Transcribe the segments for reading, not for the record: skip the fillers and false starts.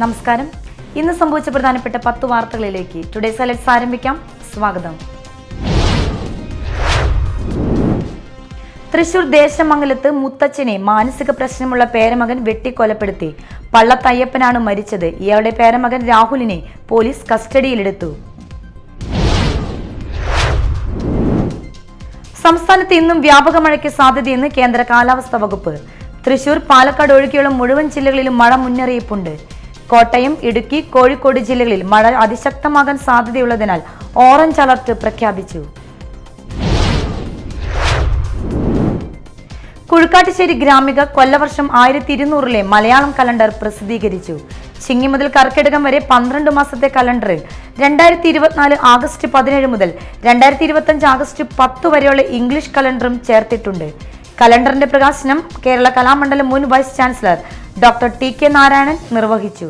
നമസ്കാരം. ഇന്ന് സംഭവിച്ച പ്രധാനപ്പെട്ട 10 വാർത്തകളിലേക്ക് ടുഡേസ് ഹൈലൈറ്റ്സ് ആരംഭിക്കാം. സ്വാഗതം. തൃശൂർ ദേശമംഗലത്ത് മുത്തച്ഛനെ മാനസിക പ്രശ്നമുള്ള പേരമകൻ വെട്ടിക്കൊലപ്പെടുത്തി. പള്ളത്തയ്യപ്പനാണ് മരിച്ചത്. ഇയാളുടെ പേരമകൻ രാഹുലിനെ പോലീസ് കസ്റ്റഡിയിലെടുത്തു. സംസ്ഥാനത്ത് ഇന്നും വ്യാപക മഴയ്ക്ക് സാധ്യതയെന്ന് കേന്ദ്ര കാലാവസ്ഥാ വകുപ്പ്. തൃശൂർ, പാലക്കാട് ഒഴികെയുള്ള മുഴുവൻ ജില്ലകളിലും മഴ മുന്നറിയിപ്പുണ്ട്. കോട്ടയം, ഇടുക്കി, കോഴിക്കോട് ജില്ലകളിൽ മഴ അതിശക്തമാകാൻ സാധ്യതയുള്ളതിനാൽ ഓറഞ്ച് അലർട്ട് പ്രഖ്യാപിച്ചു. കുഴുക്കാട്ടുശ്ശേരി ഗ്രാമിക കൊല്ലവർഷം 1200 മലയാളം കലണ്ടർ പ്രസിദ്ധീകരിച്ചു. ചിങ്ങി മുതൽ കർക്കിടകം വരെ 12 മാസത്തെ കലണ്ടറിൽ 2024 ആഗസ്റ്റ് 17 മുതൽ 2025 ആഗസ്റ്റ് 10 വരെയുള്ള ഇംഗ്ലീഷ് കലണ്ടറും ചേർത്തിട്ടുണ്ട്. കലണ്ടറിന്റെ പ്രകാശനം കേരള കലാമണ്ഡലം മുൻ vice chancellor doctor TK Narayanan നിർവഹിച്ചു.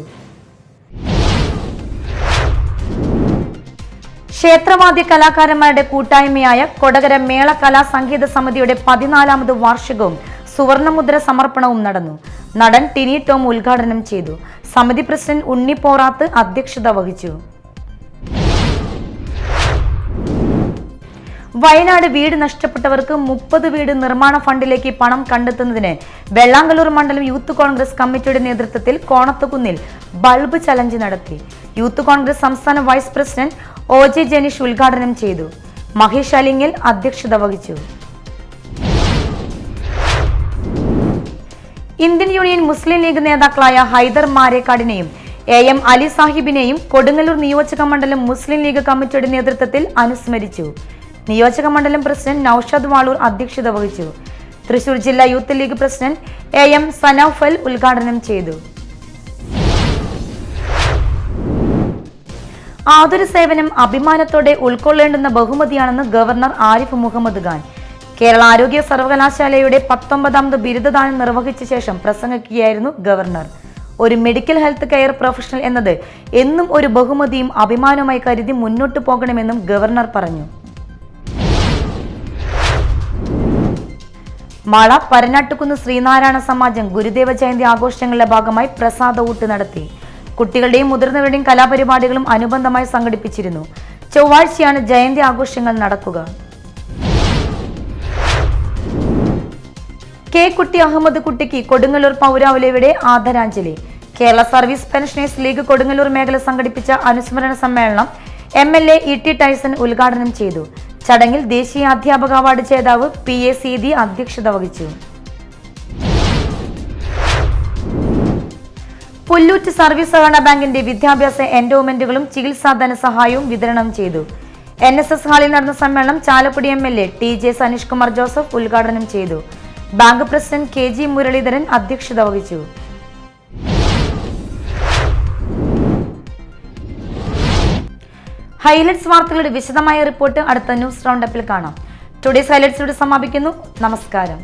ക്ഷേത്രവാദ്യ കലാകാരന്മാരുടെ കൂട്ടായ്മയായ കൊടകര മേള കലാ സംഗീത സമിതിയുടെ 14ാമത് വാർഷികവും സുവർണമുദ്ര സമർപ്പണവും നടന്നു. നടൻ ടിനി ടോം ഉദ്ഘാടനം ചെയ്തു. സമിതി പ്രസിഡന്റ് ഉണ്ണി പോറാത്ത് അധ്യക്ഷത വഹിച്ചു. വയനാട് വീട് നഷ്ടപ്പെട്ടവർക്ക് 30 വീട് നിർമ്മാണ ഫണ്ടിലേക്ക് പണം കണ്ടെത്തുന്നതിന് വെള്ളാങ്കല്ലൂർ മണ്ഡലം യൂത്ത് കോൺഗ്രസ് കമ്മിറ്റിയുടെ നേതൃത്വത്തിൽ കോണത്തുകുന്നിൽ ബൾബ് ചലഞ്ച് നടത്തി. യൂത്ത് കോൺഗ്രസ് സംസ്ഥാന വൈസ് പ്രസിഡന്റ് OJ ജനീഷ് ഉദ്ഘാടനം ചെയ്തു. മഹേഷ് അലിങ്ങൽ അധ്യക്ഷത വഹിച്ചു. ഇന്ത്യൻ യൂണിയൻ മുസ്ലിം ലീഗ് നേതാക്കളായ ഹൈദർ മാരേക്കാടിനെയും AM അലി സാഹിബിനെയും കൊടുങ്ങല്ലൂർ നിയോജക മണ്ഡലം മുസ്ലിം ലീഗ് കമ്മിറ്റിയുടെ നേതൃത്വത്തിൽ അനുസ്മരിച്ചു. നിയോജക മണ്ഡലം പ്രസിഡന്റ് നൌഷാദ് വാളൂർ അധ്യക്ഷത വഹിച്ചു. തൃശൂർ ജില്ലാ youth league president AM Sanoufal ഉദ്ഘാടനം ചെയ്തു. ആതുര സേവനം അഭിമാനത്തോടെ ഉൾക്കൊള്ളേണ്ടുന്ന ബഹുമതിയാണെന്ന് ഗവർണർ ആരിഫ് മുഹമ്മദ് ഖാൻ. കേരള ആരോഗ്യ സർവകലാശാലയുടെ 19ാമത് ബിരുദദാനം നിർവഹിച്ച ശേഷം പ്രസംഗിക്കുകയായിരുന്നു ഗവർണർ. ഒരു മെഡിക്കൽ ഹെൽത്ത് കെയർ പ്രൊഫഷണൽ എന്നത് എന്നും ഒരു ബഹുമതിയും അഭിമാനവുമായി കരുതി മുന്നോട്ടു പോകണമെന്നും ഗവർണർ പറഞ്ഞു. മാള പരനാട്ടുകുന്ന് ശ്രീനാരായണ സമാജം ഗുരുദേവ ജയന്തി ആഘോഷങ്ങളുടെ ഭാഗമായി പ്രസാദ ഊട്ട് നടത്തി. കുട്ടികളുടെയും മുതിർന്നവരുടെയും കലാപരിപാടികളും അനുബന്ധമായി സംഘടിപ്പിച്ചിരുന്നു. ചൊവ്വാഴ്ചയാണ് ജയന്തി ആഘോഷങ്ങൾ നടക്കുക. കുട്ടി അഹമ്മദ് കുട്ടിക്ക് കൊടുങ്ങല്ലൂർ പൗരാവലിയുടെ ആദരാഞ്ജലി. Kerala service pensioners league Kodungallur മേഖല സംഘടിപ്പിച്ച അനുസ്മരണ സമ്മേളനം MLA ET ടൈസൺ ഉദ്ഘാടനം ചെയ്തു. ചടങ്ങിൽ ദേശീയ അധ്യാപക അവാർഡ് ജേതാവ് PA സീതി അധ്യക്ഷത വഹിച്ചു. പുല്ലൂറ്റ് സർവീസ് സഹകരണ ബാങ്കിന്റെ വിദ്യാഭ്യാസ എൻഡോമെന്റുകളും ചികിത്സാ ധനസഹായവും വിതരണം ചെയ്തു. NSS ഹാളിൽ നടന്ന സമ്മേളനം Chalakudy MLA TJ Saneesh Kumar Joseph ഉദ്ഘാടനം ചെയ്തു. ബാങ്ക് പ്രസിഡന്റ് KG മുരളീധരൻ അധ്യക്ഷത വഹിച്ചു. ഹൈലൈറ്റ്സ് വാർത്തകളുടെ വിശദമായ റിപ്പോർട്ട് അടുത്ത ന്യൂസ് റൗണ്ടപ്പിൽ കാണാം. ടുഡേസ് ഹൈലൈറ്റ്സിലൂടെ സമാപിക്കുന്നു. നമസ്കാരം.